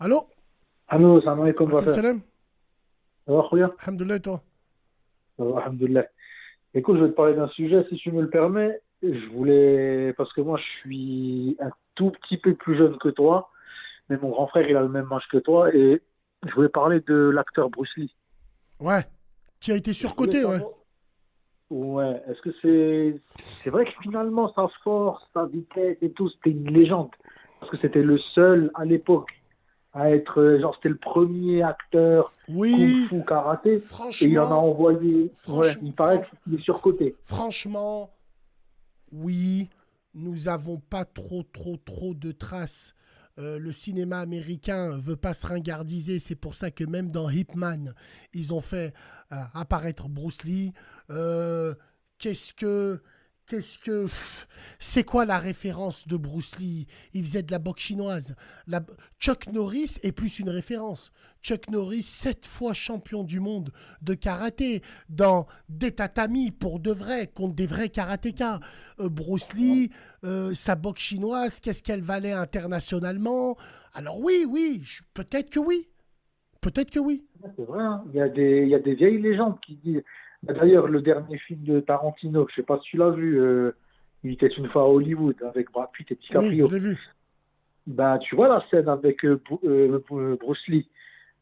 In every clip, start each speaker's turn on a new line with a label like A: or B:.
A: Allô?
B: Allô, salam alaikum,
A: Alaikum
B: Wafa.
A: salam.
B: Ça va, Khouya?
A: Alhamdoulilah, et toi?
B: Ça va, alhamdoulilah. Écoute, je vais te parler d'un sujet, si tu me le permets. Je voulais, parce que moi, je suis un tout petit peu plus jeune que toi, mais mon grand frère, il a le même âge que toi, et je voulais parler de l'acteur Bruce Lee.
A: Ouais. Qui a été
B: Je voulais
A: surcoté, ouais.
B: savoir, ouais, est-ce que c'est vrai que finalement, sa force, sa vitesse et tout, c'était une légende. Parce que c'était le seul à l'époque à être, genre, c'était le premier acteur
A: Oui,
B: kung-fu karaté, et il en a
A: franchement,
B: envoyé, ouais,
A: franchement,
B: il paraît qu'il est surcoté.
A: franchement, oui, nous avons pas trop de traces. Le cinéma américain veut pas se ringardiser, c'est pour ça que même dans Hitman, ils ont fait apparaître Bruce Lee. Euh, qu'est-ce que, qu'est-ce que, c'est quoi la référence de Bruce Lee? Il faisait de la boxe chinoise. La- Chuck Norris est plus une référence. Chuck Norris, 7 fois champion du monde de karaté, dans des tatamis pour de vrai, contre des vrais karatékas. Bruce
B: Ouais,
A: Lee, sa boxe chinoise, qu'est-ce qu'elle valait internationalement? Alors oui, oui, peut-être que oui. Peut-être que oui.
B: c'est vrai, hein. Il y a des vieilles légendes qui disent. Bah, d'ailleurs, le dernier film de Tarantino, je sais pas si tu l'as vu, il était une fois à Hollywood avec Brad Pitt et
A: Oui, je
B: DiCaprio.
A: l'ai vu.
B: Ben, tu vois la scène avec Bruce Lee.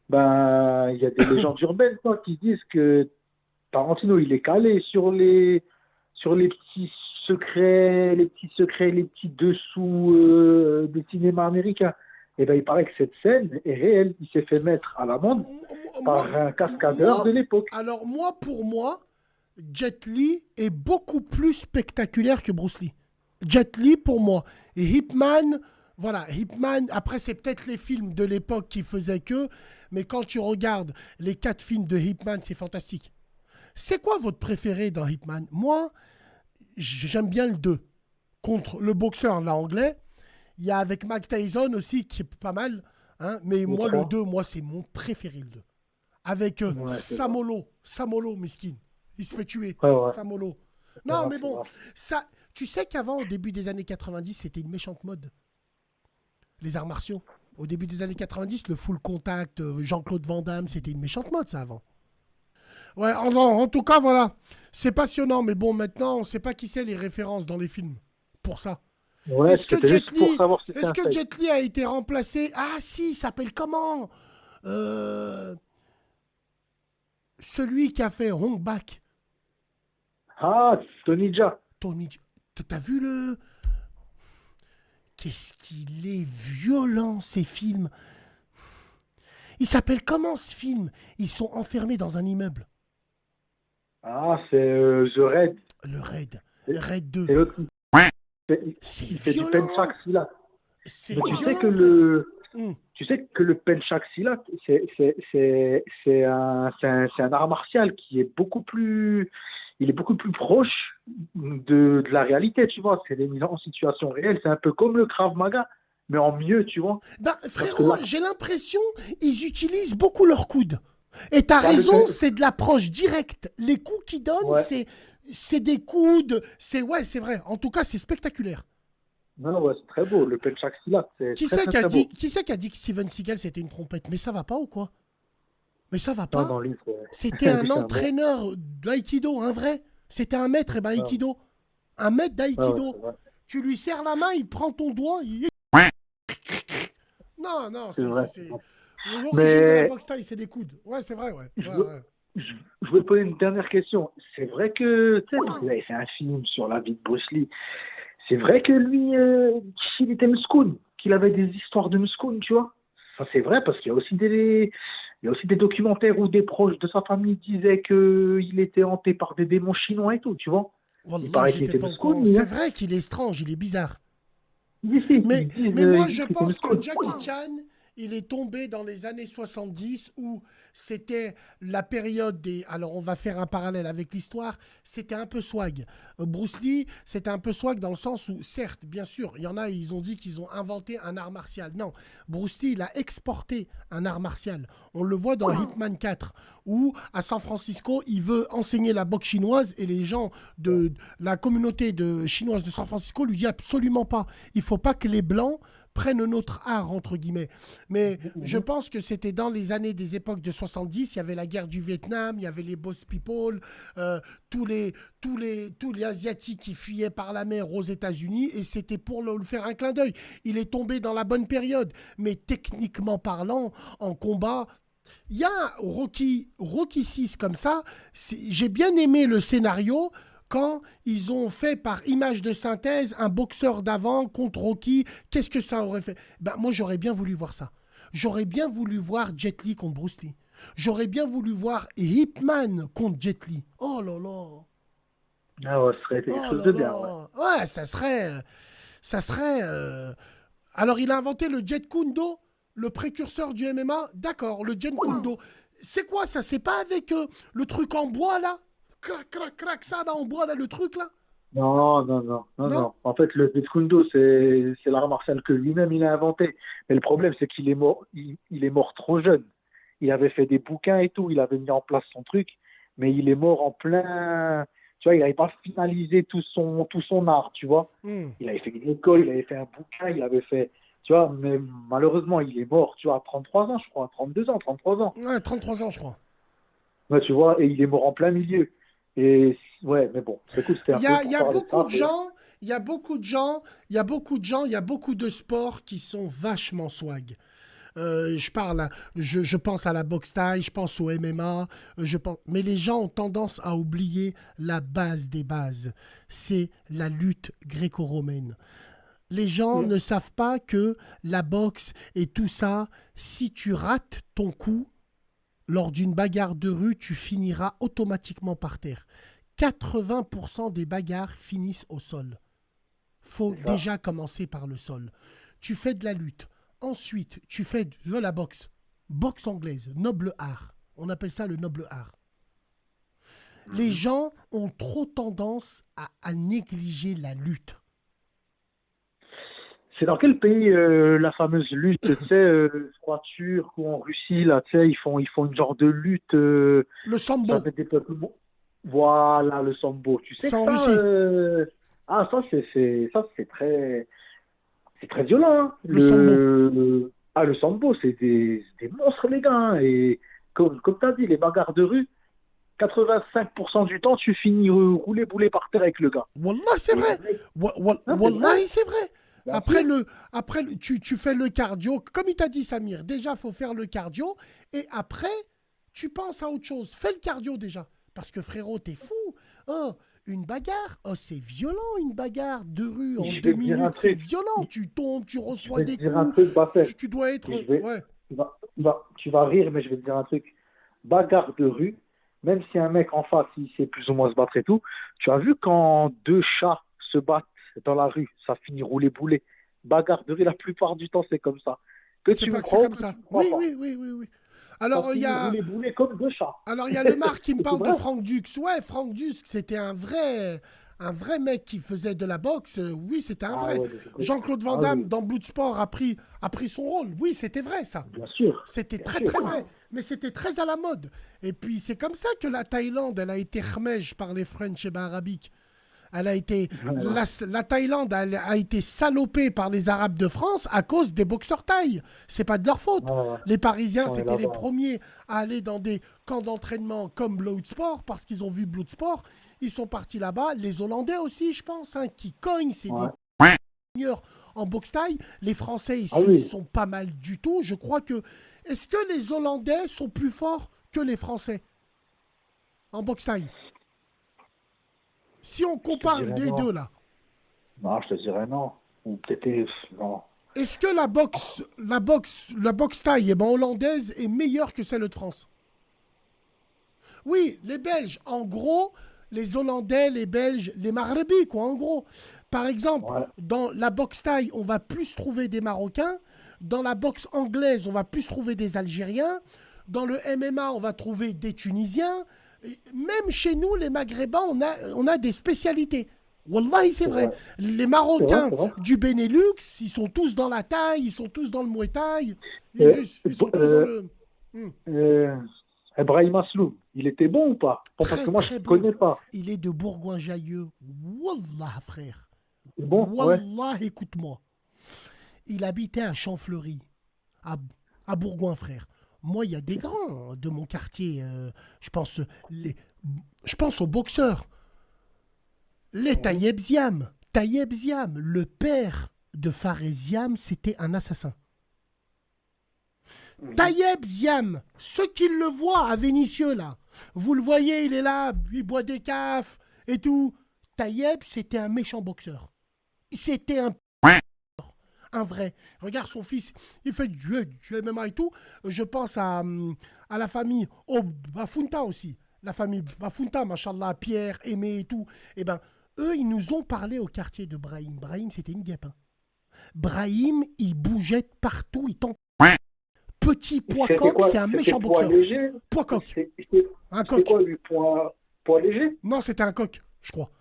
B: Ben, il y a des légendes urbaines quoi, qui disent que Tarantino, il est calé sur les petits secrets, les petits dessous des cinémas américains. Et ben, il paraît que cette scène est réelle. Il s'est fait mettre à l'amende
A: Moi,
B: par un cascadeur de
A: moi,
B: l'époque.
A: alors moi, pour moi, Jet Li est beaucoup plus spectaculaire que Bruce Lee. Jet Li pour moi. Et Hitman, voilà, Hitman, après c'est peut-être les films de l'époque qui faisaient que, mais quand tu regardes les 4 films de Hitman, c'est fantastique. C'est quoi votre préféré dans Hitman? Moi, j'aime bien le 2 contre le boxeur, là, anglais. Il y a avec Mike Tyson aussi, qui est pas mal. Hein, mais
B: Le
A: moi, le
B: 3.
A: 2 moi, c'est mon préféré, le 2. Avec
B: Ouais, c'est vrai.
A: Samolo, miskin. Il se fait tuer.
B: Ouais, ouais,
A: Samolo.
B: c'est
A: Non,
B: vrai,
A: mais
B: c'est
A: bon,
B: vrai.
A: ça, tu sais qu'avant, au début des années 90, c'était une méchante mode, les arts martiaux. Au début des années 90, le full contact, Jean-Claude Van Damme, c'était une méchante mode, ça, avant. Ouais, en tout cas, voilà. C'est passionnant, mais bon, maintenant, on ne sait pas qui c'est les références dans les films. Pour ça.
B: Ouais,
A: Est-ce que
B: c'était
A: Jet
B: juste pour
A: Li,
B: savoir si c'était
A: est-ce
B: un
A: que
B: fake.
A: Jet Li a été remplacé? Ah si, il s'appelle comment? Euh, Celui qui a fait Hong Bak.
B: Ah, Tony Jaa.
A: Tony, t'as vu le... Qu'est-ce qu'il est violent, ces films. Il s'appelle comment, ce film? Ils sont enfermés dans un immeuble.
B: Ah, c'est The Red.
A: Le Raid.
B: C'est
A: Raid 2.
B: c'est l'autre.
A: C'est
B: Il fait du penchak
A: violent.
B: silat.
A: C'est
B: Mais
A: violent, frère. Hmm.
B: tu sais que le penchak silat, c'est un art martial qui est beaucoup plus, il est beaucoup plus proche de la réalité, tu vois. C'est des mises en situation réelle. C'est un peu comme le Krav Maga, mais en mieux, tu vois.
A: Ben,
B: Parce que
A: frérot,
B: là,
A: j'ai l'impression ils utilisent beaucoup leurs coudes. Et t'as
B: bah,
A: raison, c'est de l'approche directe. Les coups qu'ils donnent,
B: ouais,
A: c'est des coudes. C'est ouais, c'est vrai. En tout cas, c'est spectaculaire.
B: non, ouais, c'est très beau. Le penchak silat, c'est très, très, très beau.
A: Qui c'est qui a dit que Steven Seagal c'était une trompette? Mais ça va pas ou quoi? Mais ça va
B: Non,
A: pas?
B: non, lui,
A: C'était un
B: lui, c'est un bon.
A: entraîneur d'aïkido, un vrai. C'était un maître
B: Ouais,
A: d'aïkido. Un maître
B: ouais, ouais,
A: d'aïkido.
B: c'est vrai.
A: Tu lui serres la main, il prend ton doigt. Non, non,
B: C'est vrai.
A: c'est l'origine de la
B: Mais
A: boxe taille, c'est des coudes. Ouais, c'est vrai, ouais.
B: je
A: Ouais,
B: veux,
A: ouais.
B: je, je veux te poser une dernière question. C'est vrai que, tu sais, parce que vous avez fait un film sur la vie de Bruce Lee. C'est vrai que lui, il était Mouskoun, qu'il avait des histoires de Mouskoun, tu vois. Ça, c'est vrai parce qu'il y a aussi il y a aussi des documentaires où des proches de sa famille disaient qu'il était hanté par des démons chinois et tout, tu vois. Il
A: Wallah,
B: paraît qu'il
A: j'étais
B: était
A: pas au
B: Mouskoun,
A: courant.
B: lui,
A: C'est
B: hein.
A: vrai qu'il est étrange, il est bizarre.
B: Ils disent,
A: Mais moi,
B: ils
A: je
B: disent qu'il était
A: pense que
B: Mouskoun.
A: Jackie Chan, il est tombé dans les années 70 où c'était la période des... Alors, on va faire un parallèle avec l'histoire. C'était un peu swag. Bruce Lee, c'était un peu swag dans le sens où, certes, bien sûr, il y en a, ils ont dit qu'ils ont inventé un art martial. Non, Bruce Lee, il a exporté un art martial. On le voit dans Hitman 4, où à San Francisco, il veut enseigner la boxe chinoise et les gens de la communauté chinoise de San Francisco lui disent absolument pas. Il faut pas que les Blancs prennent notre art, entre guillemets. Mais je
B: Mhm.
A: pense que c'était dans les années des époques de 70, il y avait la guerre du Vietnam, il y avait les boss people, euh, tous les Asiatiques qui fuyaient par la mer aux États-Unis, et c'était pour lui faire un clin d'œil. Il est tombé dans la bonne période. Mais techniquement parlant, en combat, il y a Rocky 6 comme ça. J'ai bien aimé le scénario quand ils ont fait par image de synthèse un boxeur d'avant contre Rocky. Qu'est-ce que ça aurait fait? Ben, moi, j'aurais bien voulu voir ça. J'aurais bien voulu voir Jet Li contre Bruce Lee. J'aurais bien voulu voir Ip Man contre Jet Li. Oh là là.
B: Ah ouais, ce serait quelque
A: Oh
B: chose
A: là
B: de bien, ouais.
A: là. Ouais, ça serait. Ça serait. Alors, il a inventé le Jet Kundo, le précurseur du MMA. D'accord, le Jet Kundo. C'est quoi ça? C'est pas avec le truc en bois là? Crac, crac, crac, ça là en bois là, le truc là?
B: Non, non, non, non,
A: Non?
B: non. En fait, le Jeet Kune Do, c'est l'art martial que lui-même il a inventé. Mais le problème, c'est qu'il est mort, il est mort trop jeune. Il avait fait des bouquins et tout, il avait mis en place son truc, mais il est mort en plein. Tu vois, il n'avait pas finalisé tout son art, tu vois.
A: Hmm.
B: Il avait fait une école, il avait fait un bouquin, il avait fait. Tu vois, mais malheureusement, il est mort, tu vois, à 33 ans, je crois, 32 ans, 33 ans.
A: Ouais, 33 ans, je crois.
B: Ouais, tu vois, et il est mort en plein milieu. Et ouais, mais bon, écoute, c'était
A: Il
B: un
A: y
B: peu
A: a, il
B: pour
A: y a
B: parler de
A: beaucoup
B: ça.
A: de gens, il y a beaucoup de gens, il y a beaucoup de gens, il y a beaucoup de sports qui sont vachement swag. Je pense à la boxe thaï, je pense au MMA, mais les gens ont tendance à oublier la base des bases. C'est la lutte gréco-romaine. Les gens
B: Mm.
A: ne savent pas que la boxe et tout ça, si tu rates ton coup lors d'une bagarre de rue, tu finiras automatiquement par terre. 80% des bagarres finissent au sol. Faut
B: C'est ça.
A: déjà commencer par le sol. Tu fais de la lutte. Ensuite, tu fais de la boxe. Boxe anglaise, noble art. On appelle ça le noble art. Les
B: Mhm.
A: gens ont trop tendance à négliger la lutte.
B: C'est dans quel pays la fameuse lutte, tu sais, je crois turc ou en Russie, là, tu sais, ils font une genre de lutte,
A: Le
B: ça
A: sambo,
B: fait des peuples. Voilà, le sambo. Tu sais
A: c'est
B: que
A: en
B: ça,
A: Russie.
B: ah, ça, c'est très violent, hein.
A: Le sambo.
B: Le sambo, c'est des monstres, les gars, hein. Et comme tu as dit, les bagarres de rue, 85% du temps, tu finis roulé boulé par terre avec le gars.
A: Wallah, c'est
B: Et le
A: vrai.
B: mec, non, c'est vrai,
A: Wallahi, c'est vrai.
B: bien
A: Après,
B: sûr.
A: tu fais le cardio. Comme il t'a dit, Samir, déjà, il faut faire le cardio. Et après, tu penses à autre chose. Fais le cardio déjà. Parce que frérot, t'es fou. Oh, une bagarre. Oh, c'est violent, une bagarre de rue en
B: Je
A: deux
B: vais te dire un
A: minutes. C'est
B: truc.
A: violent. Tu tombes, tu
B: Je
A: reçois
B: vais te
A: des
B: dire un
A: coups.
B: truc, Bassem.
A: Tu dois
B: Et
A: être.
B: je vais,
A: Ouais.
B: tu vas rire, mais je vais te dire un truc. Bagarre de rue, même si un mec en face, il sait plus ou moins se battre et tout, tu as vu quand deux chats se battent dans la rue, ça finit roulé boulet. Bagarre de rue, la plupart du temps, c'est comme ça. Que
A: C'est
B: tu
A: pas
B: me
A: que c'est
B: crois ou
A: comme
B: que tu
A: ça.
B: me crois
A: Oui,
B: pas.
A: oui, oui, oui, oui.
B: Ça
A: Alors, il y
B: finit
A: a.
B: roulé boulet comme deux chats.
A: Alors, il y a le Marc qui me
B: Et c'est
A: parle de
B: vrai.
A: Franck Dux. Ouais, Franck Dux, c'était un vrai mec qui faisait de la boxe. Oui, c'était un
B: Ah
A: vrai.
B: ouais, mais c'est vrai.
A: Jean-Claude Van
B: Ah
A: Damme,
B: oui,
A: dans Bloodsport, a pris son rôle. Oui, c'était vrai, ça.
B: bien sûr.
A: C'était
B: Bien
A: très,
B: sûr.
A: très vrai. Mais c'était très à la mode. Et puis, c'est comme ça que la Thaïlande, elle a été khmej par les French et arabiques. Elle a été,
B: Ouais,
A: la Thaïlande a été salopée par les Arabes de France à cause des boxeurs thaïs. C'est pas de leur faute.
B: ouais, ouais.
A: Les Parisiens,
B: On est
A: c'était les
B: là-bas.
A: premiers à aller dans des camps d'entraînement comme Bloodsport parce qu'ils ont vu Bloodsport. Ils sont partis là-bas. Les Hollandais aussi, je pense, hein, qui cognent, c'est des
B: Ouais.
A: seigneurs en boxe thaï. Les Français
B: Ah
A: ici
B: oui.
A: sont pas mal du tout. Je crois que. Est-ce que les Hollandais sont plus forts que les Français en boxe thaï? Si on
B: Je te
A: compare
B: dirais
A: les
B: non.
A: deux là.
B: Non, je te dirais non. Ou peut-être, non.
A: Est-ce que la boxe thaï hollandaise est meilleure que celle de France? Oui, les Belges, en gros, les Hollandais, les Belges, les Maghrébis, quoi, en gros. Par exemple,
B: Ouais.
A: dans la boxe thaï, on va plus trouver des Marocains. Dans la boxe anglaise, on va plus trouver des Algériens. Dans le MMA, on va trouver des Tunisiens. Et même chez nous, les Maghrébins, on a des spécialités. Wallahi, c'est
B: C'est
A: vrai.
B: vrai.
A: Les
B: C'est vrai,
A: Marocains
B: c'est vrai.
A: du Benelux, ils sont tous dans la taille, ils sont tous dans le Muay Thai,
B: Euh,
A: ils sont tous dans le. Hmm.
B: euh, Ibrahim Asloum, il était bon ou pas? Bon, parce
A: Très,
B: que moi, je
A: très
B: ne
A: bon.
B: connais pas.
A: Il est de Bourgoin-Jailleux. Wallah, frère.
B: C'est bon, ouais.
A: Wallah, écoute-moi. Il habitait à Champfleury, à, à Bourgoin, frère. Moi, il y a des grands de mon quartier. Je pense, les, je pense aux boxeurs. Les
B: Mhm.
A: Taïeb Ziam. Taïeb Ziam, le père de Fares Ziam, c'était un assassin.
B: Mhm.
A: Taïeb Ziam, ceux qui le voient à Vénissieux, là, vous le voyez, il est là, il boit des cafes et tout. Taïeb, c'était un méchant boxeur. C'était un vrai. Regarde son fils, il fait du MMA et tout. Je pense à la famille, au Bafunta aussi. La famille Bafunta, machallah, Pierre, Aimé et tout. Eh ben, eux, ils nous ont parlé au quartier de Brahim. Brahim, c'était une guêpe, hein. Brahim, il bougeait partout, il tente. Petit poids
B: C'était
A: coq,
B: quoi?
A: c'est un
B: C'était
A: méchant
B: poids
A: boxeur.
B: léger?
A: Poids coq, un
B: C'était
A: coq.
B: quoi lui? Poids léger?
A: Non, c'était un coq, je crois.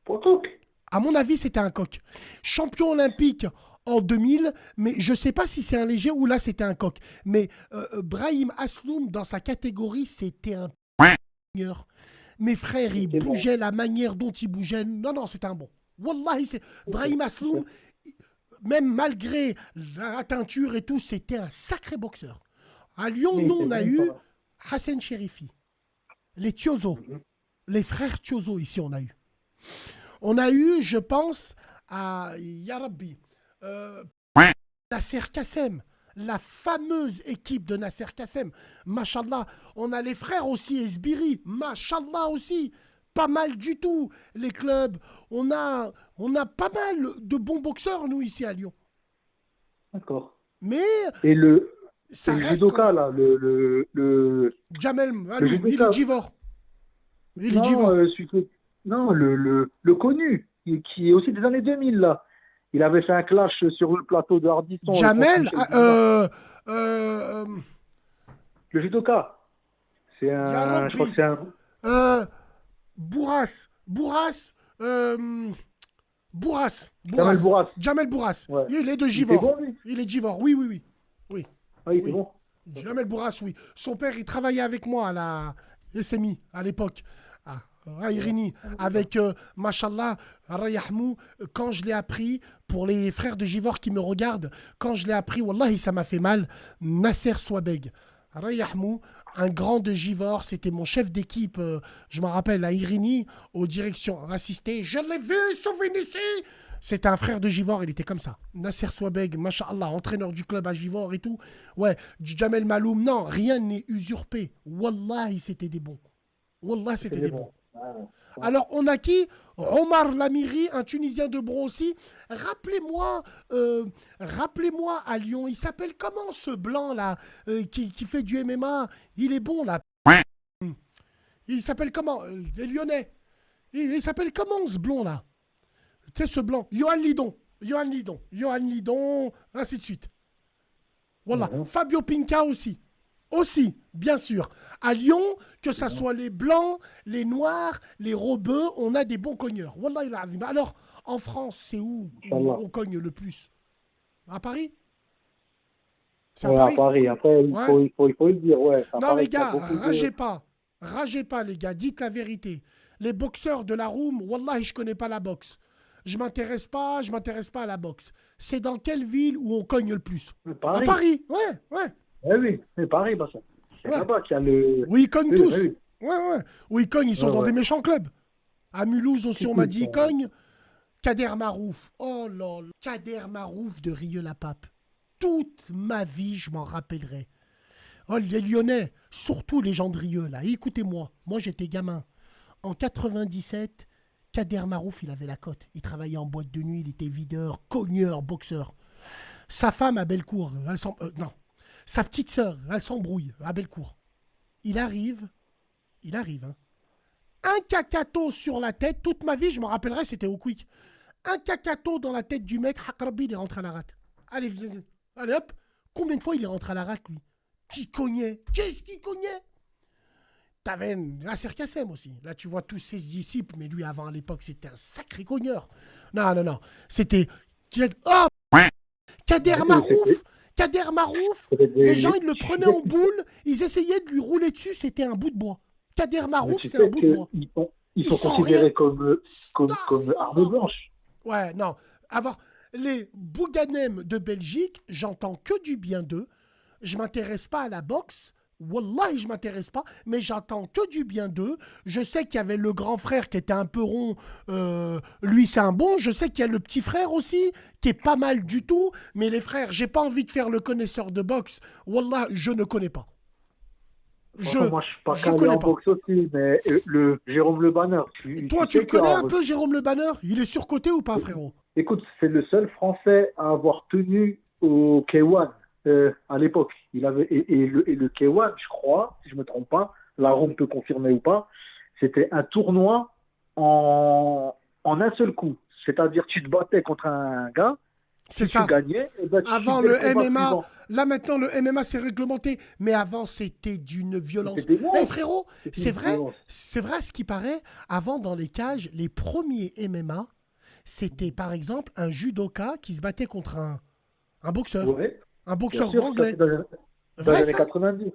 B: Poids coq?
A: À mon avis, c'était un coq. Champion olympique en 2000, mais je ne sais pas si c'est un léger ou là c'était un coq. Mais Brahim Asloum, dans sa catégorie, c'était un seigneur. Mes frères, ils
B: C'était bon.
A: bougeaient, la manière dont ils bougeaient. Non, non, c'était un bon. Wallahi, c'est Brahim Asloum, même malgré la teinture et tout, c'était un sacré boxeur. À Lyon,
B: Il
A: nous,
B: était
A: on a
B: bon,
A: eu
B: ça.
A: Hassan Cherifi, les Tiozo,
B: Mhm.
A: les frères Tiozo, ici, on a eu. On a eu, je pense, à Yarabbi, euh, Nasser Kassem, la fameuse équipe de Nasser Kassem. Mashallah. On a les frères aussi, Esbiri. Mashallah aussi. Pas mal du tout, les clubs. On a pas mal de bons boxeurs, nous, ici à Lyon.
B: D'accord.
A: Mais
B: Et
A: ça
B: le
A: reste
B: judoka, là,
A: Jamel
B: le
A: Maloum. Il est
B: judoka,
A: Givor. Il est
B: non,
A: Givor.
B: non, le connu, qui est aussi des années 2000, là. Il avait fait un clash sur le plateau de Hardisson contre
A: Jamel,
B: Michel Bouillard.
A: euh,
B: Le judoka, je crois que
A: Yarabbi,
B: c'est un,
A: euh, Bourras. Bourras. Bourras.
B: Jamel
A: Bourras.
B: Bourras.
A: Jamel Bourras.
B: Ouais.
A: Il est de
B: Il était
A: Givor.
B: bon, lui.
A: Il est de Givor. Oui, oui, oui. Oui.
B: Ah, il était
A: Oui.
B: bon. D'accord.
A: Jamel Bourras, oui. Son père, il travaillait avec moi à la SMI à l'époque. À
B: Ouais.
A: Irini.
B: Ah, d'accord.
A: Avec, Mashallah, Rayahmou. Quand je l'ai appris, pour les frères de Givor qui me regardent, quand je l'ai appris, Wallahi, ça m'a fait mal. Nasser Swabeg. Rayahmou, un grand de Givor, c'était mon chef d'équipe, je me rappelle, à Irini, aux directions assistées. Je l'ai vu, sauver ici. C'était un frère de Givor, il était comme ça. Nasser Swabeg, Masha'Allah, entraîneur du club à Givor et tout. Ouais, Jamel Maloum, non, rien n'est usurpé. Wallahi, c'était des bons. Wallah,
B: C'était
A: c'était
B: des
A: des bons.
B: bons. Ah, ouais. Ouais.
A: Alors, on a qui? Omar Lamiri, un Tunisien de Bron aussi. Rappelez-moi, rappelez-moi à Lyon, il s'appelle comment ce blanc là qui fait du MMA? Il est bon là. Il s'appelle comment? Les Lyonnais. Il s'appelle comment ce blond là? Tu sais, ce blanc. Johan Lidon. Johan Lidon. Johan Lidon, ainsi de suite. Voilà.
B: Mhm.
A: Fabio Pinca aussi. Aussi, bien sûr. À Lyon, que ça
B: Mhm.
A: soit les blancs, les noirs, les robeux, on a des bons cogneurs. Wallah il azim. Alors, en France, c'est où
B: Inch'Allah.
A: on cogne le plus? À Paris? C'est à
B: Ouais, à
A: Paris?
B: Paris. Après,
A: Ouais.
B: il faut le dire, ouais. Ça
A: Non, les
B: paraît qu'il y a
A: gars,
B: beaucoup de.
A: ragez pas. Ragez pas, les gars. Dites la vérité. Les boxeurs de la room, Wallah, je connais pas la boxe. Je m'intéresse pas à la boxe. C'est dans quelle ville où on cogne le plus? À
B: Paris.
A: Paris, ouais, ouais,
B: Eh oui, c'est Paris, bah, c'est
A: ouais.
B: là-bas qu'il y a le.
A: Où ils cognent
B: Oui, bah
A: tous.
B: oui.
A: Ouais, ouais. Où ils cognent, ils sont
B: Ouais,
A: dans des
B: ouais.
A: méchants clubs. À Mulhouse aussi,
B: Si,
A: on
B: si,
A: m'a dit, ils cognent. Kader Marouf. Oh là là. Kader Marouf de Rieux-la-Pape. Toute ma vie, je m'en rappellerai. Oh, les Lyonnais, surtout les gens de Rieux, là. Écoutez-moi, moi j'étais gamin. En 97, Kader Marouf, il avait la cote. Il travaillait en boîte de nuit, il était videur, cogneur, boxeur. Sa femme à Bellecour, non. Sa petite sœur, elle s'embrouille à Bellecour. Il arrive, hein. Un cacato sur la tête, toute ma vie, je me rappellerai, c'était au quick. Un cacato dans la tête du mec, Hakrabi, il est rentré à la rate. Allez, viens. Allez hop. Combien de fois il est rentré à la rate, lui? Qui cognait? Qu'est-ce qu'il cognait? T'avais Nasser Kassem aussi. Là, tu vois tous ses disciples, mais lui, avant, à l'époque, c'était un sacré cogneur. Non, non, non. C'était. Oh, Kader
B: C'était
A: Marouf. Kader Marouf.
B: c'était
A: Les gens,
B: des.
A: ils le prenaient en boule. Ils essayaient de lui rouler dessus. C'était un bout de bois. Kader
B: Mais
A: Marouf,
B: tu
A: c'est un
B: sais
A: bout de bois.
B: ils
A: Ils
B: sont
A: sont rien.
B: considérés comme arme
A: Astaghfirullah.
B: blanche.
A: Ouais, non. Avoir Les Bouganem de Belgique, j'entends que du bien d'eux. Je m'intéresse pas à la boxe. Wallahi, je m'intéresse pas, mais j'entends que du bien d'eux. Je sais qu'il y avait le grand frère qui était un peu rond. Lui, c'est un bon. Je sais qu'il y a le petit frère aussi, qui est pas mal du tout. Mais les frères, j'ai pas envie de faire le connaisseur de boxe. Wallah, je ne connais pas.
B: Moi, je suis pas calé en boxe aussi, mais le Jérôme Le Banner.
A: Toi, tu le connais un peu, Jérôme Le Banner? Il est surcoté ou pas, frérot?
B: Écoute, c'est le seul Français à avoir tenu au K1 à l'époque. Il avait le K1, je crois, si je me trompe pas, la Rome peut confirmer ou pas. C'était un tournoi en un seul coup. C'est-à-dire, tu te battais contre un gars.
A: C'est
B: si
A: ça.
B: tu gagnais, et ben, tu
A: avant
B: faisais
A: le
B: combat
A: MMA,
B: suivant.
A: là maintenant le MMA c'est réglementé, mais avant c'était d'une violence.
B: C'était des
A: Eh
B: monstres.
A: frérot,
B: C'était
A: c'est
B: une
A: vrai,
B: violence.
A: c'est vrai ce qui paraît. Avant dans les cages, les premiers MMA, c'était par exemple un judoka qui se battait contre un boxeur,
B: Ouais,
A: un
B: bien
A: boxeur
B: sûr, ça,
A: anglais.
B: c'est dans les
A: Vrai
B: années
A: ça?
B: 90.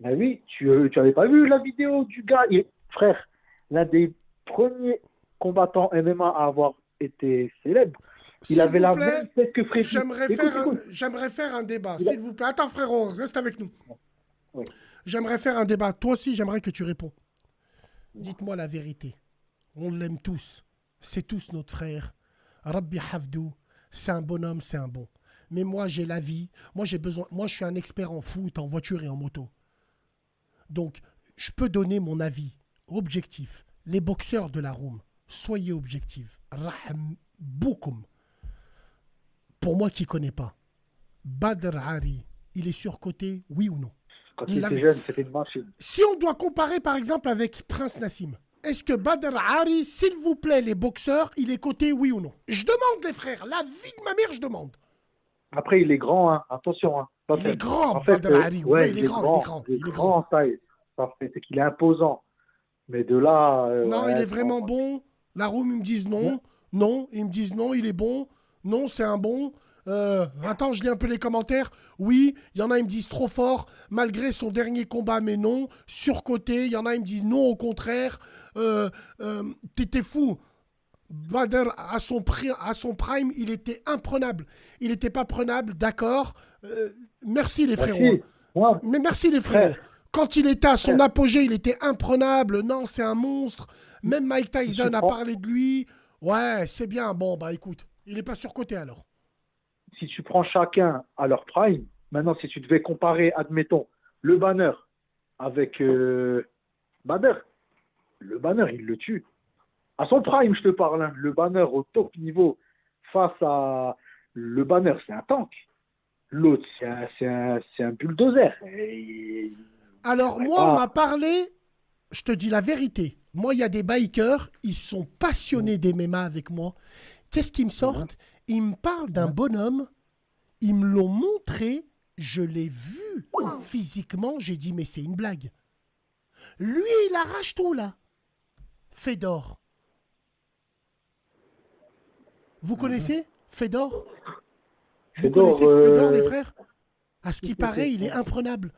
B: Ben oui, tu avais pas vu la vidéo du gars, frère, l'un des premiers combattants MMA à avoir été célèbre. Il
A: S'il
B: avait
A: vous
B: la
A: plaît,
B: même tête que Freddy. Écoute, écoute.
A: j'aimerais faire un débat.
B: Il a-
A: S'il vous plaît, attends frérot, reste avec nous.
B: Oui.
A: J'aimerais faire un débat. Toi aussi, j'aimerais que tu réponds. Dites-moi la vérité. On l'aime tous. C'est tous notre frère. Rabbi Hafdou, c'est un bonhomme, c'est un bon. Mais moi, j'ai la vie. Moi, j'ai besoin. Moi, je suis un expert en foot, en voiture et en moto. Donc, je peux donner mon avis objectif. Les boxeurs de la room, soyez objectifs. Rahm boukoum. Pour moi qui ne connais pas, Badr Hari, il est surcoté, oui ou non?
B: Quand
A: Il
B: il était
A: avait-
B: jeune, c'était une machine.
A: Si on doit comparer par exemple avec Prince Nassim, est-ce que Badr Hari, s'il vous plaît, les boxeurs, il est coté, oui ou non? Je demande les frères, la vie de ma mère, je demande.
B: Après, il est grand, hein. Attention. Hein. Ça
A: Il
B: fait-
A: est grand,
B: en fait,
A: Badr Hari. Ouais, il est grand, il est grand.
B: Il est
A: Il est
B: grand
A: grand.
B: en taille. Ça fait, c'est qu'il est imposant. Mais de là,
A: Non, il
B: ouais,
A: est vraiment
B: non.
A: bon. La room, ils me disent
B: Ouais.
A: non. Non, ils me disent non, il est bon. Non, c'est un bon. Attends, je lis un peu les commentaires. Oui, il y en a, ils me disent trop fort, malgré son dernier combat, mais non. Surcoté, il y en a, ils me disent non, au contraire. T'étais fou. Bader, à son prime, il était imprenable. Il n'était pas prenable, d'accord. Merci les frérots.
B: Merci. Moi,
A: Mais merci les frérots.
B: frère,
A: Quand il était à son
B: frère,
A: apogée, il était imprenable. Non, c'est un monstre. Même Mike
B: si tu
A: Tyson a
B: prends,
A: parlé de lui. Ouais, c'est bien. Bon, bah écoute, il n'est pas surcoté alors.
B: si tu prends chacun à leur prime, maintenant, si tu devais comparer, admettons, le Banner avec Banner, le Banner, il le tue. À son prime, je te parle, hein. Le Banner au top niveau face à le Banner, c'est un tank. L'autre, c'est un bulldozer. Et
A: Alors
B: il
A: moi, on m'a parlé, je te dis la vérité. Moi, il y a des bikers, ils sont passionnés d'MMA avec moi. Qu'est-ce qu'ils me sortent? Ils me parlent d'un bonhomme, ils me l'ont montré, je l'ai vu physiquement, j'ai dit mais c'est une blague. Lui, il arrache tout là. Fedor. Vous connaissez Fedor? Vous
B: Fedor,
A: connaissez Fedor, les frères? À ce qui paraît, il est imprenable.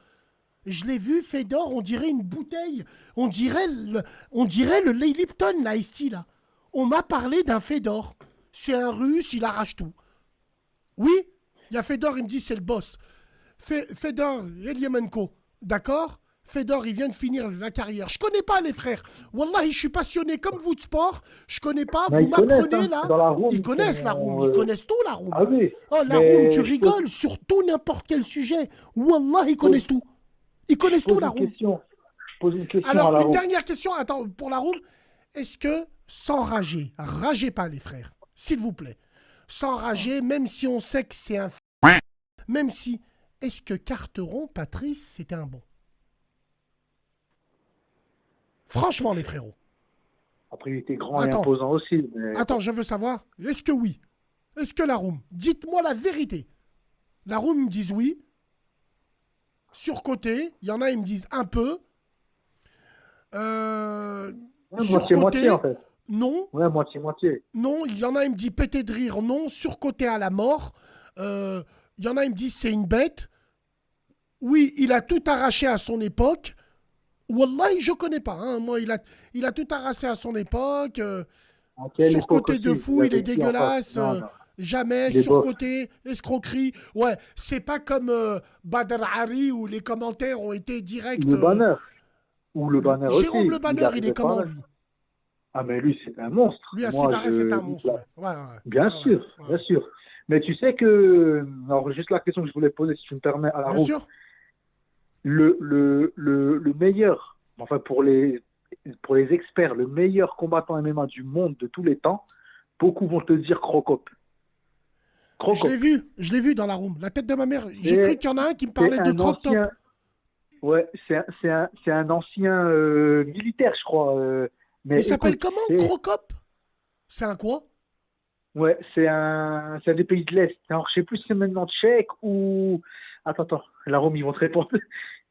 A: Je l'ai vu, Fedor, on dirait une bouteille. On dirait le Lipton, là, ici, là. On m'a parlé d'un Fedor. C'est un russe, il arrache tout. Oui, il y a Fedor, il me dit c'est le boss. Fedor, Reliemenko, d'accord? Fedor, il vient de finir la carrière. Je connais pas les frères. Wallahi, je suis passionné comme vous de sport. Je connais pas.
B: mais
A: Vous
B: ils connaissent,
A: m'apprenez
B: hein.
A: là.
B: Dans la room,
A: Ils connaissent la room. Ils connaissent tout la room.
B: Ah oui.
A: Oh, la
B: Mais
A: room, tu
B: je
A: rigoles sur tout n'importe quel sujet. Wallah, ils connaissent tout. Ils connaissent tout
B: pose
A: la
B: une
A: room.
B: question. Je pose une question à
A: Alors,
B: la
A: une
B: room.
A: dernière question. Attends, pour la room. Est-ce que, sans rager, ragez pas les frères, s'il vous plaît. Sans rager, même si on sait que c'est un... Même si... Est-ce que Carteron, Patrice, c'était un bon? Franchement, les frérots.
B: Après, il était grand
A: Attends.
B: et imposant aussi. Mais...
A: Attends, je veux savoir. Est-ce que oui? Est-ce que la room? Dites-moi la vérité. La room me disent oui. Surcoté. Il y en a, ils me disent un peu.
B: Ouais,
A: Surcoté.
B: moitié-moitié, en fait.
A: Non.
B: Ouais, moitié-moitié.
A: Non. Il y en a, ils me disent pété de rire. Non. Surcoté à la mort. Il y en a, ils me disent c'est une bête. Oui, il a tout arraché à son époque. Wallahi, je connais pas. Hein. Moi, il a tout arraché à son époque.
B: À quelle époque
A: Surcoté de
B: aussi,
A: fou, il est
B: avait qui en face?
A: dégueulasse.
B: Non, non.
A: Jamais,
B: Les box.
A: surcoté, escroquerie. Ouais, c'est pas comme Badr Hari où les commentaires ont été directs.
B: Le banner. Ou le banner
A: Jérôme Le
B: aussi. Il
A: Banner, il est
B: arrivait
A: comment
B: pareil.
A: lui?
B: Ah, mais lui, c'est un monstre.
A: Lui, à ce qui
B: Moi,
A: paraît, c'est un
B: je.
A: monstre, ouais. Ouais, ouais,
B: Bien
A: ouais,
B: sûr,
A: ouais,
B: bien
A: ouais.
B: sûr. Mais tu sais que. Alors, juste la question que je voulais poser, si tu me permets, à la
A: Bien
B: roue.
A: sûr.
B: Le meilleur, enfin, pour les experts, le meilleur combattant MMA du monde de tous les temps, beaucoup vont te dire Crocop. Crocop.
A: Je l'ai vu dans la room. La tête de ma mère. J'ai cru
B: C'est
A: qu'il y en a un qui me
B: c'est
A: parlait de
B: un
A: croque top.
B: ancien. Ouais, c'est un ancien militaire, je crois.
A: Il
B: Mais
A: s'appelle
B: écoute,
A: comment,
B: c'est
A: Crocop? C'est un quoi?
B: ouais, c'est un des pays de l'Est. Alors, je sais plus si c'est maintenant tchèque ou. Attends, la Rome, ils vont te répondre.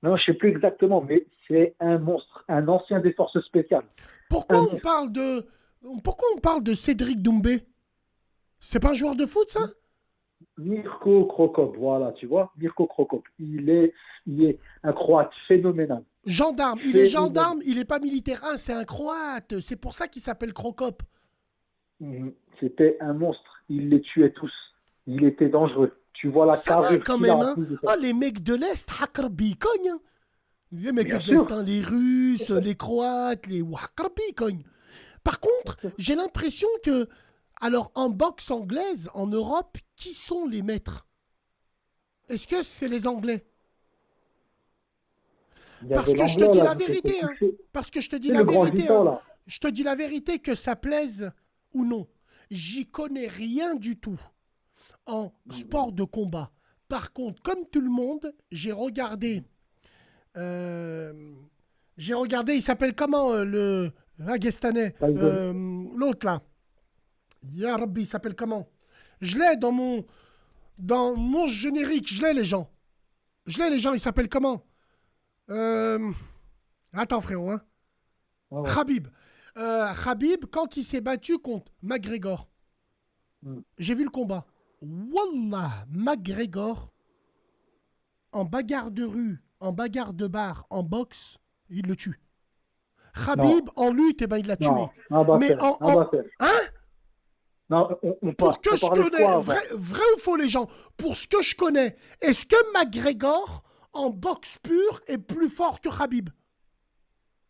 B: Non, je sais plus exactement, mais c'est un monstre, un ancien des forces spéciales.
A: Pourquoi
B: Un
A: on
B: monstre.
A: parle de. Pourquoi on parle de Cédric Doumbé? C'est pas un joueur de foot, ça?
B: Mirko Krokop, voilà, tu vois, Mirko Krokop. Il est un Croate phénoménal.
A: Gendarme. Il est
B: Phénoménal.
A: gendarme, il est pas militaire. Ah, c'est un croate. C'est pour ça qu'il s'appelle Crocop.
B: C'était un monstre. Il les tuait tous. Il était dangereux. Tu vois la
A: Ça va
B: carrure
A: quand
B: qu'il a
A: même,
B: en
A: hein?
B: plus de ça.
A: Ah, les mecs de l'Est, Hakarbi, cogne, hein. Les mecs
B: Bien
A: de l'Est,
B: sûr.
A: hein, les Russes, les Croates, les Hakarbi, cogne. Par contre, j'ai l'impression que. Alors, en boxe anglaise, en Europe, qui sont les maîtres? Est-ce que c'est les Anglais?
B: Il y
A: Parce
B: avait
A: que je te
B: l'anglais
A: dis
B: là
A: la
B: qui s'était
A: vérité, hein.
B: touché.
A: Parce que je te dis
B: C'est
A: la
B: le grand
A: vérité, hein.
B: gitan là.
A: Je te dis la vérité, que ça plaise ou non. J'y connais rien du tout en sport de combat. Par contre, comme tout le monde, euh, j'ai regardé, il s'appelle comment le Dagestanais,
B: Tyson.
A: l'autre là. Ya Rabbi, il s'appelle comment? Je l'ai dans mon générique, je l'ai les gens. Je l'ai les gens, ils s'appellent comment? Euh, Attends frérot, hein.
B: Ouais, ouais.
A: Khabib. Khabib, quand il s'est battu contre McGregor,
B: Mm.
A: j'ai vu le combat. Wallah, McGregor, en bagarre de rue, en bagarre de bar, en boxe, il le tue.
B: Non,
A: Khabib, en lutte, eh ben, il l'a tué.
B: non, un
A: Mais
B: batteur, un batteur.
A: Hein?
B: Non,
A: Pour que
B: on
A: je
B: parlait de
A: connais,
B: quoi
A: vrai,
B: avant?
A: vrai ou faux les gens, pour ce que je connais, est-ce que McGregor, en boxe pure, est plus fort que Khabib?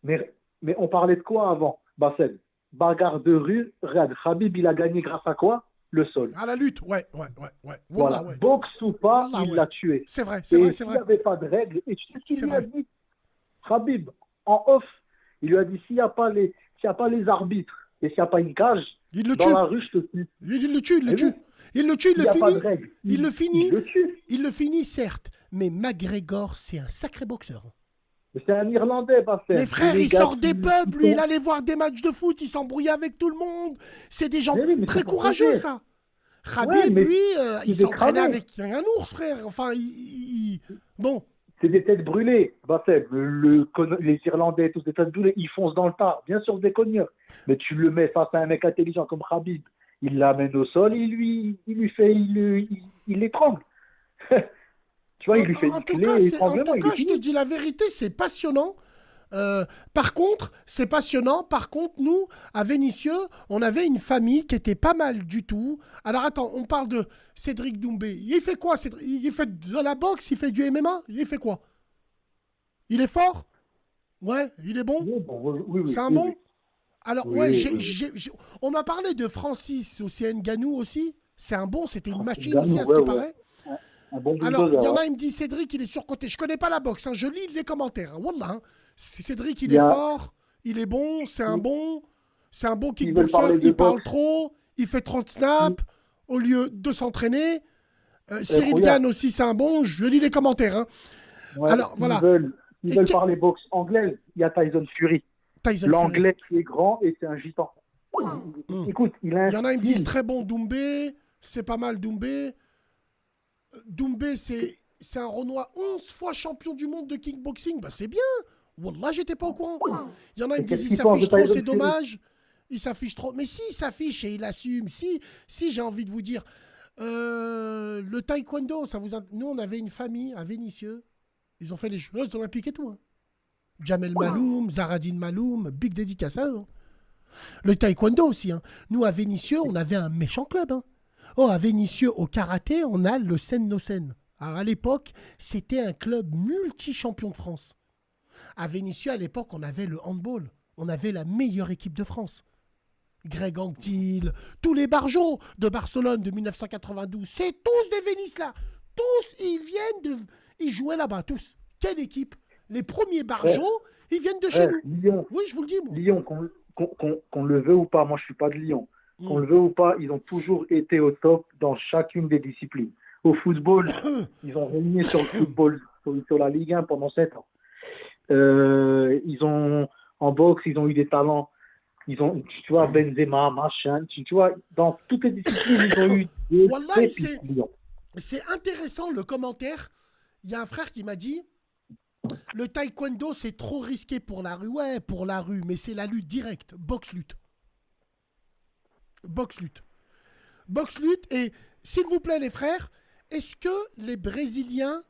B: Mais on parlait de quoi avant, Bassel? Bagarre de rue, regarde, Khabib, il a gagné grâce à quoi? Le sol.
A: À la lutte, ouais, ouais, ouais, ouais. Wallah,
B: Voilà,
A: ouais.
B: boxe ou pas,
A: Wallah,
B: il
A: ouais.
B: l'a tué.
A: C'est vrai, c'est
B: Et
A: vrai, c'est
B: s'il
A: vrai.
B: n'y avait pas de règles, et tu sais ce qu'il
A: C'est
B: lui a
A: vrai.
B: dit? Khabib, en off, il lui a dit, s'il y a pas les arbitres et s'il n'y a pas une cage,
A: Il le
B: dans
A: tue.
B: la rue, je te tue.
A: Il le tue, il le
B: Et
A: tue.
B: oui,
A: Il le tue, il
B: il
A: le
B: n'y a pas de
A: finit.
B: règles.
A: Il le
B: Il
A: finit.
B: le tue.
A: Il le finit, certes. Mais McGregor, c'est un sacré boxeur.
B: Mais c'est un Irlandais, Bassel.
A: Mais frère,
B: Les
A: il
B: gars
A: sort des peuples,
B: qui
A: lui, il
B: sont...
A: allait voir des matchs de foot, il s'embrouillait avec tout le monde. C'est des gens
B: Mais oui, mais
A: très
B: c'est pour te
A: courageux,
B: dire.
A: ça.
B: Ouais,
A: Khabib,
B: mais
A: lui,
B: c'est
A: il
B: des
A: s'entraînait
B: cramés.
A: avec un ours, frère. Enfin, bon,
B: C'est des têtes brûlées, Bassem. Les Irlandais, tous des têtes brûlées, ils foncent dans le tas. Bien sûr, des cogneurs. Mais tu le mets face à un mec intelligent comme Khabib, il l'amène au sol, il l'étrangle. Tu vois, il lui fait
A: en
B: une
A: tout
B: clé
A: cas,
B: étranglement, il est
A: je te
B: fini.
A: dis la vérité, c'est passionnant. Par contre, c'est passionnant. Par contre, nous, à Vénissieux, on avait une famille qui était pas mal du tout. Alors attends, on parle de Cédric Doumbé. Il fait quoi, Cédric? Il fait de la boxe, il fait du MMA? Il fait quoi? Il est fort? Ouais, il est bon?
B: Oui, bon, oui, oui,
A: C'est un
B: oui,
A: bon?
B: oui.
A: Alors,
B: Oui,
A: ouais,
B: oui, oui.
A: on m'a parlé de Francis aussi, Nganou aussi. C'est un bon, c'était une
B: Francis
A: machine aussi,
B: Ngannou,
A: à ce
B: ouais,
A: qui
B: ouais.
A: paraît.
B: Un bon
A: Alors, il y
B: bulldozer.
A: en
B: Hein.
A: a, il me dit Cédric, il est surcoté. Je connais pas la boxe, hein, je lis les commentaires. Hein, Wallah, hein. Cédric, il
B: Il y
A: est
B: a,
A: fort, il est bon, c'est un bon
B: ils veulent
A: kickboxer,
B: parler de
A: il parle
B: boxe.
A: trop, il fait trop de
B: Ils-
A: snaps au lieu de s'entraîner. Cyril
B: Regarde,
A: Gann aussi, c'est un bon, je lis les commentaires. Hein.
B: ouais,
A: Alors, voilà.
B: ils
A: Et
B: veulent parler boxe anglaise. Il y a Tyson Fury.
A: Tyson Fury.
B: L'anglais qui est grand et c'est un gitan.
A: Hmm.
B: Écoute, il a un
A: Il y en a, ils me disent
B: style.
A: très bon Doumbé, c'est pas mal Doumbé. Doumbé, c'est un Renoir 11 fois champion du monde de kickboxing. Bah, c'est bien. Wallah, j'étais pas au courant. Il y en a, ils
B: Et
A: me disent,
B: qu'est-ce
A: il
B: qu'il pense de
A: s'affiche trop,
B: Tyson
A: c'est
B: Fury?
A: dommage. Il s'affiche trop. Mais si, il s'affiche et il assume. Si j'ai envie de vous dire, le taekwondo, nous, on avait une famille à Vénissieux. Ils ont fait les Jeux Olympiques et tout. Hein. Jamel Maloum, Zaradine Maloum, big dédicace à eux. Hein. Le taekwondo aussi. Hein. Nous, à Vénissieux, on avait un méchant club. Hein. Oh, à Vénissieux, au karaté, on a le Sen-No-Sen. Alors, à l'époque, c'était un club multi-champion de France. À Vénissieux, à l'époque, on avait le handball. On avait la meilleure équipe de France. Greg Anquetil, tous les barjots de Barcelone de 1992, c'est tous des Vénice là. Tous, ils jouaient là-bas, tous. Quelle équipe? Les premiers
B: Frère,
A: barjots, ils viennent de chez
B: frère,
A: nous.
B: Lyon,
A: Oui, je vous le dis, moi.
B: Lyon, qu'on le veut ou pas, moi je suis pas de Lyon. Qu'on
A: Mm.
B: le veut ou pas, ils ont toujours été au top dans chacune des disciplines. Au football, ils ont régné sur le football, sur la Ligue 1 pendant 7 ans. En boxe, ils ont eu des talents. Tu vois, Benzema, machin, tu vois, dans toutes les disciplines, ils ont eu des
A: Wallah,
B: pépites, Lyon.
A: c'est intéressant le commentaire. Il y a un frère qui m'a dit le taekwondo, c'est trop risqué pour la rue. Ouais, pour la rue, mais c'est la lutte directe. Boxe-lutte. Boxe-lutte. Boxe-lutte. Et s'il vous plaît, les frères, est-ce que les Brésiliens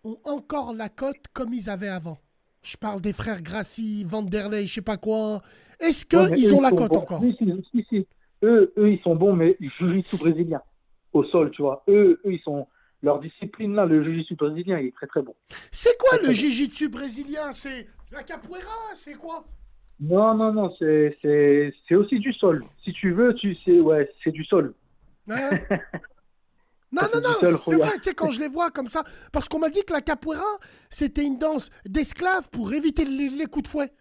A: ont encore la cote comme ils avaient avant? Je parle des frères Gracie, Vanderlei, je sais pas quoi. Est-ce
B: Ouais, mais
A: qu'ils
B: eux,
A: ont
B: ils
A: la
B: sont
A: cote
B: bons.
A: encore?
B: Si. Eux, ils sont bons, mais jiu-jitsu brésilien. Au sol, tu vois. Ils sont. Leur discipline, là, le jiu-jitsu brésilien, il est très, très bon.
A: C'est quoi
B: Très,
A: le
B: très bon.
A: jiu-jitsu brésilien? C'est la capoeira? C'est quoi?
B: Non, c'est aussi du sol. Si tu veux, ouais, c'est du sol.
A: Hein? Non,
B: Ça,
A: non,
B: c'est du
A: non,
B: sol,
A: c'est
B: regarde.
A: vrai, tu sais, quand je les vois comme ça, parce qu'on m'a dit que la capoeira, c'était une danse d'esclaves pour éviter les coups de fouet.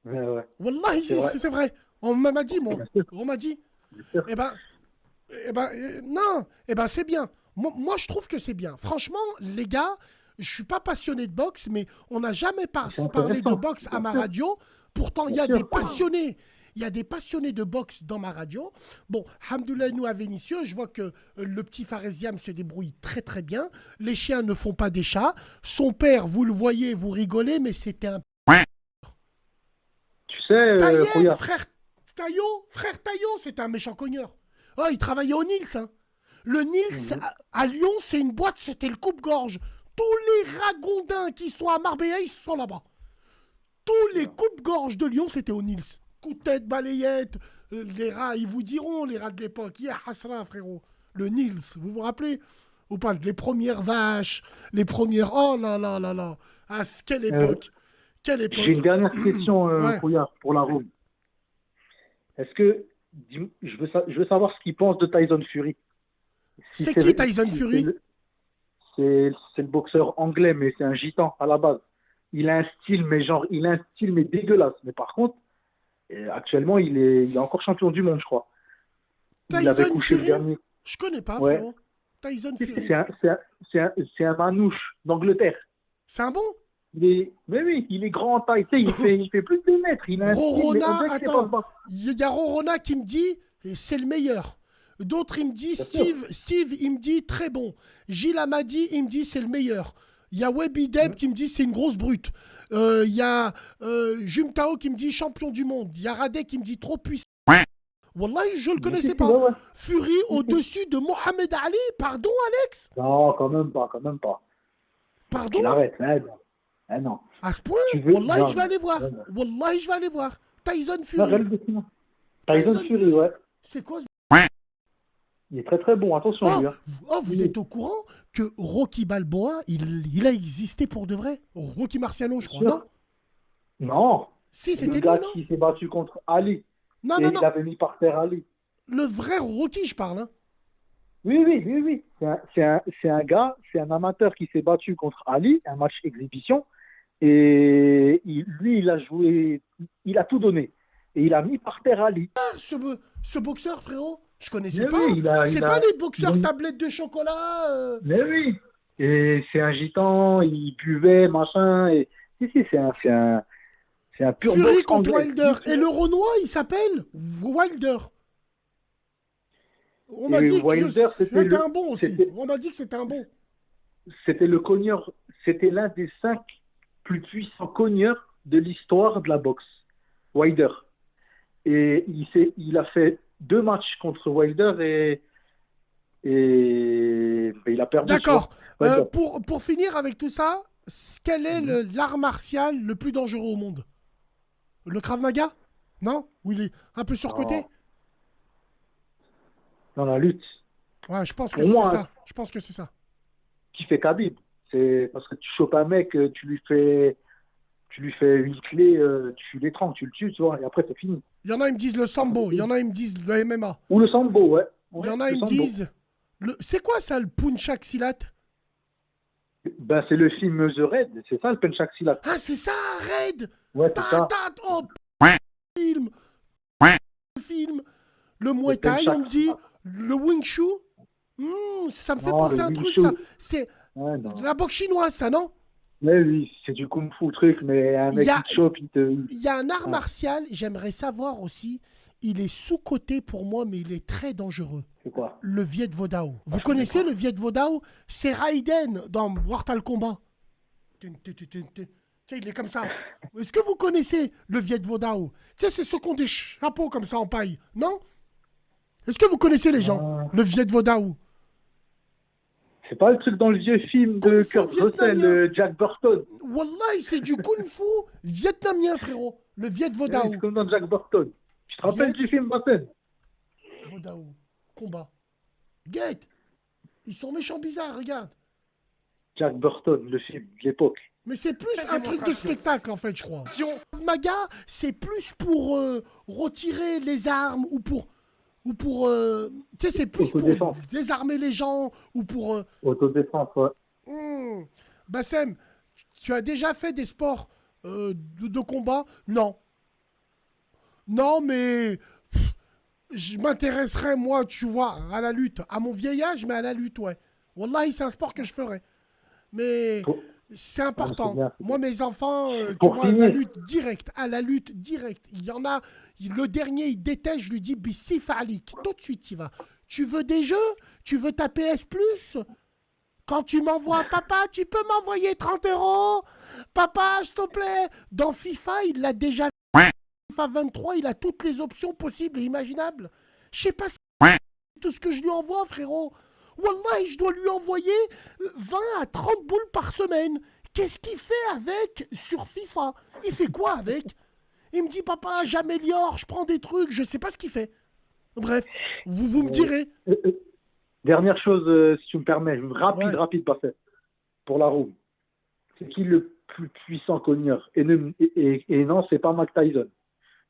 B: Ouais,
A: Wallahi,
B: c'est vrai.
A: c'est vrai. On m'a dit, moi.
B: Bien sûr,
A: On m'a dit.
B: bien sûr.
A: Eh ben, non, eh ben, c'est bien. Moi, je trouve que c'est bien. Franchement, les gars, je suis pas passionné de boxe, mais on n'a jamais
B: C'est
A: parlé de
B: intéressant.
A: boxe à
B: Bien
A: ma
B: sûr,
A: radio. Pourtant, il
B: bien
A: y a des
B: sûr.
A: passionnés. Il y a des passionnés de boxe dans ma radio. Bon, Hamdoullah, nous à Vénissieux, je vois que le petit Pharesiam se débrouille très très bien. Les chiens ne font pas des chats. Son père, vous le voyez, vous rigolez, mais c'était un
B: Tu sais,
A: Tayeb,
B: regarde.
A: frère Taillot, c'est un méchant cogneur. Ah, il travaillait au Nils. Hein. Le Nils,
B: Mhm.
A: à Lyon, c'est une boîte, c'était le coupe-gorge. Tous les ragondins qui sont à Marbella, ils sont là-bas. Tous les coupes-gorges de Lyon, c'était au Nils. Coup de tête, balayette, les rats, ils vous diront, les rats de l'époque. Yeah, Hasra, frérot. Le Nils, vous vous rappelez ou pas? Les premières vaches, les premières... Oh là là là là. Ah, quelle
B: Euh,
A: époque. Quelle
B: j'ai une
A: époque.
B: dernière question,
A: Ouais.
B: Rouillard, pour la room. Est-ce que je veux savoir ce qu'il pense de Tyson Fury. Si
A: C'est
B: c'est
A: qui Tyson
B: si
A: Fury?
B: c'est le boxeur anglais, mais c'est un gitan à la base. Il a un style, mais genre, il a un style, mais dégueulasse. Mais par contre, actuellement, il est encore champion du monde, je crois. Il avait
A: Tyson
B: couché le
A: Fury?
B: dernier.
A: Je connais pas,
B: Ouais.
A: frérot. Tyson
B: Si, si,
A: Fury.
B: c'est un manouche d'Angleterre.
A: C'est un bon?
B: Mais oui, il est grand en taille. Tu sais, il fait plus de 2 mètres. Il a un style, mais on
A: Rorona,
B: dirait qu'il sait pas se
A: attends.
B: battre.
A: Il y a Rorona qui me dit c'est le meilleur. D'autres, il me dit
B: Bien sûr.
A: Steve, il me dit très bon. Gilles Amadi, il me dit c'est le meilleur. Il y a Webby Deb
B: Mhm.
A: qui me dit c'est une grosse brute. Il y a Jumtao qui me dit champion du monde. Il y a Radek qui me dit trop puissant. Wallahi, je le
B: Mais si,
A: connaissais
B: si,
A: pas.
B: ouais.
A: Fury
B: Si, si.
A: au-dessus de Mohamed Ali. Pardon, Alex?
B: Non, quand même pas, quand même pas. Faut
A: Pardon?
B: qu'il arrête. Ah non. Ah non.
A: À ce point?
B: Tu veux.
A: Wallahi,
B: Non,
A: je vais aller voir.
B: non, non.
A: Wallahi, je vais aller voir. Tyson
B: Non,
A: Fury.
B: regarde le dessin. Tyson
A: Tyson
B: Fury,
A: Fury.
B: ouais.
A: C'est quoi ce...
B: Il est très très bon, attention
A: Oh,
B: lui. Hein.
A: vous
B: Il est-
A: êtes au courant que Rocky Balboa, il a existé pour de vrai? Rocky Marciano, je
B: Bien
A: crois, non?
B: sûr. Non,
A: Si,
B: le
A: c'était lui,
B: gars
A: non?
B: qui s'est battu contre Ali
A: Non,
B: et
A: non,
B: il
A: non.
B: avait mis par terre Ali.
A: Le vrai Rocky, je parle. Hein.
B: Oui. C'est un gars, c'est un amateur qui s'est battu contre Ali, un match exhibition. Et lui, il a joué, il a tout donné. Et il a mis par terre Ali.
A: Ah, ce boxeur, frérot, je connaissais
B: Mais
A: pas.
B: oui,
A: C'est pas les boxeurs
B: il-
A: tablettes de chocolat.
B: mais oui. Et c'est un gitan, il buvait, machin. Et si, c'est un pur
A: Fury
B: box
A: contre
B: anglais.
A: Wilder. Et le Renoir, il s'appelle Wilder. On m'a
B: Et
A: dit que
B: Wilder,
A: c'était un bon aussi.
B: c'était,
A: On m'a dit que c'était un bon.
B: c'était le cogneur, c'était l'un des 5 plus puissants cogneurs de l'histoire de la boxe. Wilder. Et il a fait 2 matchs contre Wilder et il a perdu, tu vois.
A: D'accord.
B: Wilder.
A: Pour finir avec tout ça, quel est
B: Mhm.
A: l'art martial le plus dangereux au monde? Le Krav Maga? Non? Ou il est un peu surcoté?
B: Non. dans la lutte.
A: Ouais, je pense que
B: Pour
A: c'est
B: moi,
A: ça. Je pense que c'est ça.
B: qui fait Khabib. C'est parce que tu chopes un mec, tu lui fais une clé, tu l'étrangles, tu le tues, tu vois, et après c'est fini.
A: Il y en a, ils me disent le sambo. Il y en a, ils me disent le MMA.
B: Ou le sambo, ouais.
A: Il y
B: Ouais,
A: en a,
B: le
A: ils me
B: sambo.
A: disent... C'est quoi ça, le punchak silat?
B: Ben, c'est le film The Raid, c'est ça le Penchak Silat.
A: Ah, c'est ça, Raid.
B: Ouais, c'est ça.
A: Oh, film. Film. Le
B: Le
A: Muay Thai, on
B: Penchak
A: me dit.
B: Silat.
A: Le Wing Chun. Ça me fait
B: Non, le
A: penser à un
B: Wing
A: truc,
B: Chun.
A: ça. C'est
B: Ouais, non.
A: la boxe chinoise, ça, non?
B: Mais oui, c'est du kung fu truc, mais un
A: Il
B: mec
A: y
B: qui
A: a,
B: te chope, il te.
A: il y a un art
B: Ouais,
A: martial, j'aimerais savoir aussi. Il est sous-coté pour moi, mais il est très dangereux.
B: c'est quoi?
A: Le Viet Vo Dao. Vous
B: Je connais
A: connaissez
B: pas.
A: le Viet Vo Dao? C'est Raiden dans Mortal Kombat. Tu sais, il est comme ça. Est-ce que vous connaissez le Viet Vo Dao? Tu sais, c'est ceux qui ont des chapeaux comme ça en paille, non? Est-ce que vous connaissez les gens?
B: Ah,
A: Le Viet Vo Dao.
B: c'est pas le truc dans le vieux film de
A: Kung Fu
B: Kurt Russell,
A: vietnamien.
B: Jack Burton.
A: Wallahi, c'est du Kung Fu vietnamien, frérot. Le Viet Vo
B: Eh oui,
A: Dao.
B: c'est comme dans Jack Burton. Tu te rappelles
A: Viet
B: du film, Bassen?
A: Vo Dao. Combat. Guette. Ils sont méchants bizarres, regarde.
B: Jack Burton, le film de l'époque.
A: Mais c'est plus un truc de spectacle, en fait, je crois. Maga, c'est plus pour retirer les armes tu sais, c'est plus pour
B: Autodéfense.
A: désarmer les gens ou pour...
B: Autodéfense, ouais.
A: Bassem, tu as déjà fait des sports de combat? Non. Non, mais je m'intéresserais, moi, tu vois, à la lutte. À mon vieil âge, mais à la lutte, ouais. Wallahi, c'est un sport que je ferais. Mais
B: Pour,
A: c'est
B: ouais, c'est
A: important.
B: bien.
A: Moi, mes enfants, tu
B: Pour
A: vois, la
B: finir,
A: lutte directe, à la lutte directe. Il y en a, le dernier, il déteste, je lui dis, Bissif Ali. Tout de suite, il va. Tu veux des jeux? Tu veux ta PS Plus? Quand tu m'envoies, papa, tu peux m'envoyer 30 euros? Papa, s'il te plaît. Dans FIFA, il l'a déjà fait. FIFA 23, il a toutes les options possibles et imaginables. Je sais pas tout ce que je lui envoie, frérot. Wallah, je dois lui envoyer 20 à 30 boules par semaine. Qu'est-ce qu'il fait avec sur FIFA? Il fait quoi avec? Il me dit, papa, j'améliore, je prends des trucs, je sais pas ce qu'il fait. Bref, vous me direz.
B: dernière chose, si tu me permets,
A: Ouais.
B: rapide, Bassen, pour la roue. C'est qui le plus puissant cogneur? Et non, c'est pas Mike Tyson.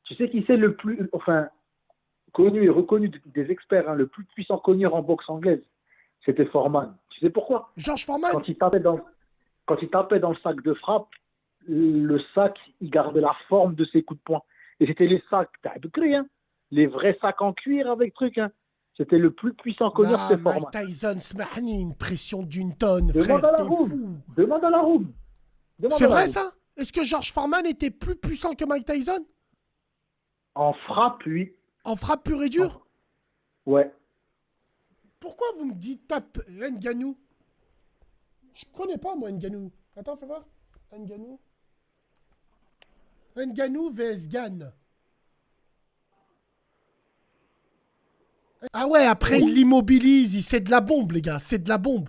B: Tu sais qui c'est le plus, enfin, connu et reconnu des experts, hein, le plus puissant cogneur en boxe anglaise? C'était Foreman. Tu sais pourquoi?
A: Georges Foreman?
B: Quand il tapait dans le sac de frappe, le sac, il gardait la forme de ses coups de poing. Et c'était les sacs, t'as compris, hein? Les vrais sacs en cuir avec truc, hein? C'était le plus puissant cogneur,
A: Non,
B: c'était
A: Mike
B: Foreman.
A: Tyson, smahni, une pression d'une tonne,
B: Demande
A: frère,
B: à la
A: t'es
B: room.
A: fou.
B: Demande à la room. Demande
A: C'est
B: à la
A: vrai
B: room.
A: ça? Est-ce que Georges Foreman était plus puissant que Mike Tyson?
B: En frappe, oui.
A: En frappe pure et dure?
B: Ouais.
A: Pourquoi vous me dites tape Ngannou? Je connais pas moi Ngannou. Attends, fais voir. Ngannou. Ngannou vs Gann. Ah ouais, après il l'immobilise, c'est de la bombe les gars, c'est de la bombe.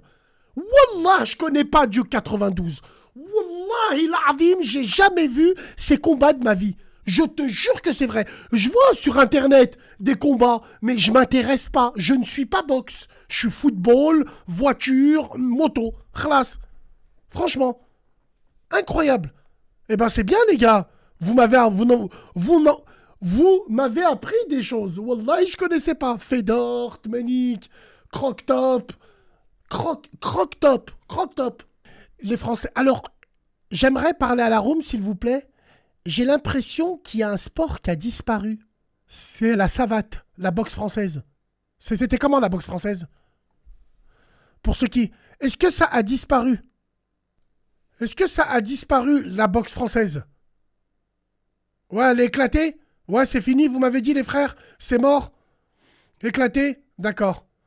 A: Wallah, je connais pas Duke 92. Wallahi l'azim, j'ai jamais vu ces combats de ma vie. Je te jure que c'est vrai. Je vois sur internet des combats, mais je m'intéresse pas. Je ne suis pas boxe. Je suis football, voiture, moto. Khlas. Franchement, incroyable. Eh ben c'est bien les gars. Vous m'avez appris des choses. Wallahi, je connaissais pas. Fedor, Tmenik, Croc-Top. Croc-Top. Croc-Top. Les Français. Alors, j'aimerais parler à la room, s'il vous plaît. J'ai l'impression qu'il y a un sport qui a disparu. C'est la savate, la boxe française. C'était comment la boxe française? Pour ceux qui... Est-ce que ça a disparu? Est-ce que ça a disparu, la boxe française? Ouais, elle est éclatée? Ouais, c'est fini, vous m'avez dit, les frères? C'est mort? Éclaté? D'accord.